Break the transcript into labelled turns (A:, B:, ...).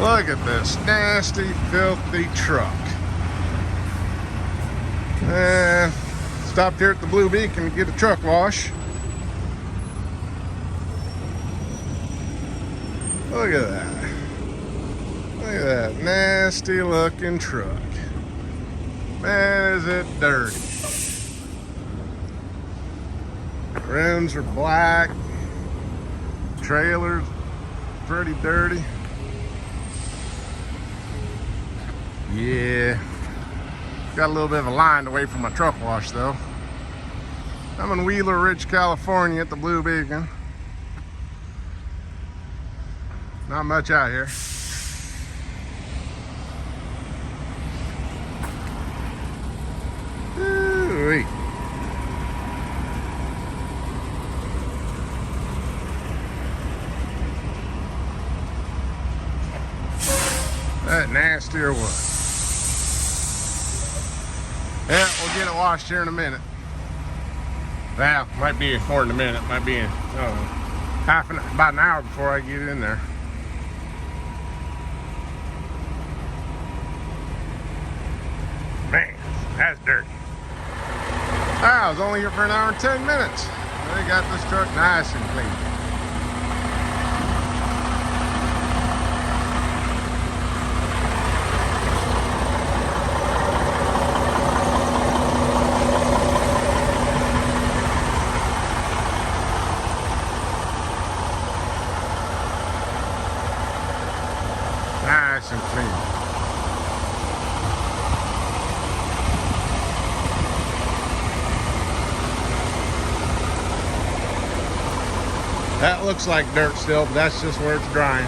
A: Look at this nasty, filthy truck. Stopped here at the Blue Beacon to get a truck wash. Look at that. Look at that nasty looking truck. Man, is it dirty. Rims are black. Trailer's pretty dirty. Yeah. Got a little bit of a line to wait for my truck wash though. I'm in Wheeler Ridge, California at the Blue Beacon. Not much out here. Ooh-wee. That nasty or what? Yeah, we'll get it washed here in a minute. Well, might be more than a minute. Might be about an hour before I get in there. Man, that's dirty. I was only here for an hour and 10 minutes. They got this truck nice and clean. Nice and clean. That looks like dirt still, but that's just where it's drying.